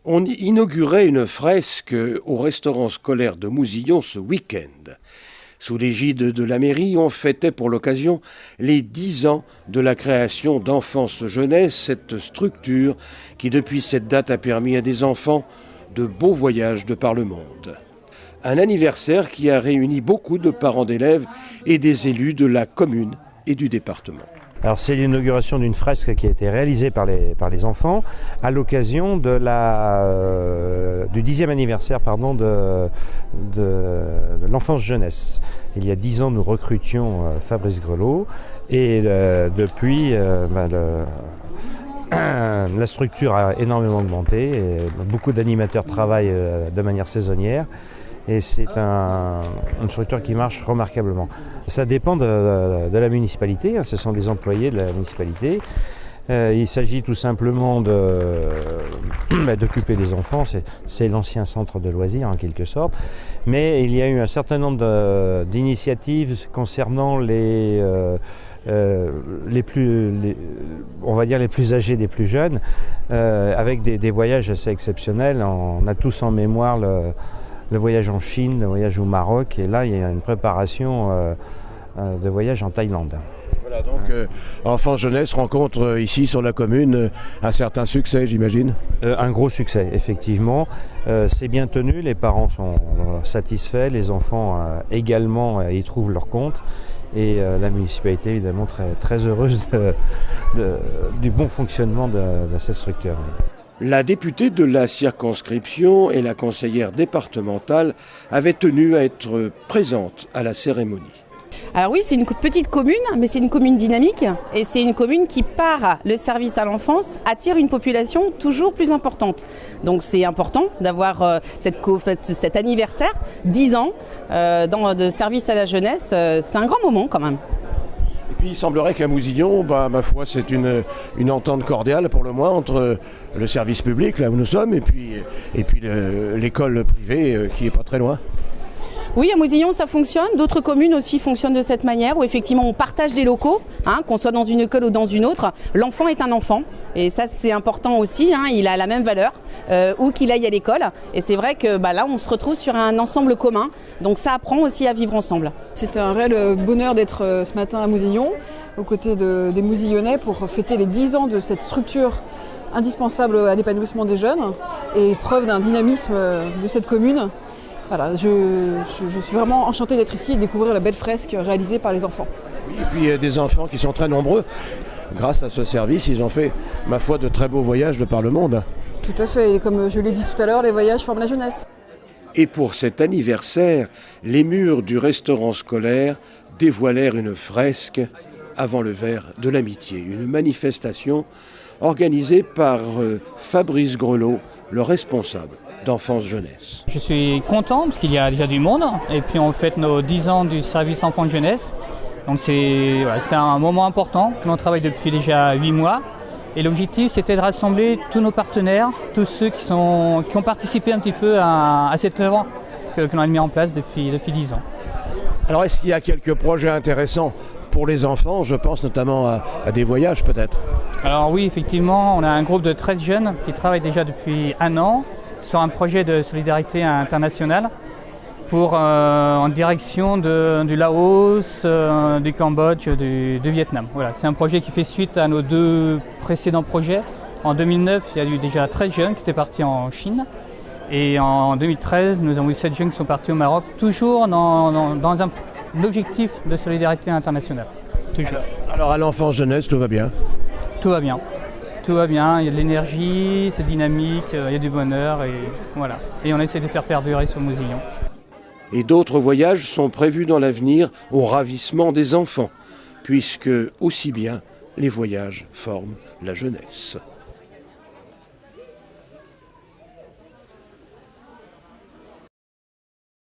On inaugurait une fresque au restaurant scolaire de Mousillon ce week-end. Sous l'égide de la mairie, on fêtait pour l'occasion les 10 ans de la création d'Enfance Jeunesse, cette structure qui depuis cette date a permis à des enfants de beaux voyages de par le monde. Un anniversaire qui a réuni beaucoup de parents d'élèves et des élus de la commune et du département. Alors c'est l'inauguration d'une fresque qui a été réalisée par les enfants à l'occasion de du 10e anniversaire de l'enfance jeunesse. Il y a 10 ans, nous recrutions Fabrice Grelot et depuis, la structure a énormément augmenté. Et beaucoup d'animateurs travaillent de manière saisonnière. Et c'est une structure qui marche remarquablement. Ça dépend de la municipalité, ce sont des employés de la municipalité. Il s'agit tout simplement d'occuper des enfants, c'est l'ancien centre de loisirs en quelque sorte. Mais il y a eu un certain nombre d'initiatives concernant on va dire les plus âgés des plus jeunes, avec des voyages assez exceptionnels. On a tous en mémoire le voyage en Chine, le voyage au Maroc, et là il y a une préparation de voyage en Thaïlande. Voilà, donc Enfance Jeunesse rencontre ici sur la commune un certain succès, j'imagine. Un gros succès, effectivement. C'est bien tenu, les parents sont satisfaits, les enfants également y trouvent leur compte. Et la municipalité évidemment très heureuse du bon fonctionnement de cette structure. La députée de la circonscription et la conseillère départementale avaient tenu à être présentes à la cérémonie. Alors oui, c'est une petite commune, mais c'est une commune dynamique et c'est une commune qui, par le service à l'enfance, attire une population toujours plus importante. Donc c'est important d'avoir cet anniversaire, 10 ans de service à la jeunesse, c'est un grand moment quand même. Et puis il semblerait qu'à Mousillon, ma foi, c'est une entente cordiale pour le moins entre le service public, là où nous sommes, et puis l'école privée qui est pas très loin. Oui, à Mousillon, ça fonctionne. D'autres communes aussi fonctionnent de cette manière, où effectivement on partage des locaux, qu'on soit dans une école ou dans une autre. L'enfant est un enfant, et ça c'est important aussi, il a la même valeur, où qu'il aille à l'école. Et c'est vrai que là, on se retrouve sur un ensemble commun, donc ça apprend aussi à vivre ensemble. C'était un réel bonheur d'être ce matin à Mousillon, aux côtés des Mousillonnais, pour fêter les 10 ans de cette structure indispensable à l'épanouissement des jeunes, et preuve d'un dynamisme de cette commune. Voilà, je suis vraiment enchantée d'être ici et de découvrir la belle fresque réalisée par les enfants. Oui, et puis des enfants qui sont très nombreux. Grâce à ce service, ils ont fait, ma foi, de très beaux voyages de par le monde. Tout à fait, et comme je l'ai dit tout à l'heure, les voyages forment la jeunesse. Et pour cet anniversaire, les murs du restaurant scolaire dévoilèrent une fresque avant le verre de l'amitié. Une manifestation organisée par Fabrice Grelot, le responsable d'Enfance Jeunesse. Je suis content parce qu'il y a déjà du monde et puis on fête nos 10 ans du service Enfance Jeunesse. Donc c'était un moment important. On travaille depuis déjà 8 mois et l'objectif c'était de rassembler tous nos partenaires, tous ceux qui ont participé un petit peu à cette œuvre que l'on a mis en place depuis 10 ans. Alors est-ce qu'il y a quelques projets intéressants pour les enfants? Je pense notamment à des voyages peut-être. Alors oui, effectivement, on a un groupe de 13 jeunes qui travaillent déjà depuis 1 an sur un projet de solidarité internationale en direction du Laos, du Cambodge, du Vietnam. Voilà, c'est un projet qui fait suite à nos 2 précédents projets. En 2009, il y a eu déjà 13 jeunes qui étaient partis en Chine. Et en 2013, nous avons eu 7 jeunes qui sont partis au Maroc, toujours dans un objectif de solidarité internationale. Toujours. Alors à l'enfance jeunesse, tout va bien? Tout va bien. Tout va bien, il y a de l'énergie, c'est dynamique, il y a du bonheur et voilà. Et on essaie de faire perdurer ce Mousillon. Et d'autres voyages sont prévus dans l'avenir au ravissement des enfants, puisque aussi bien les voyages forment la jeunesse.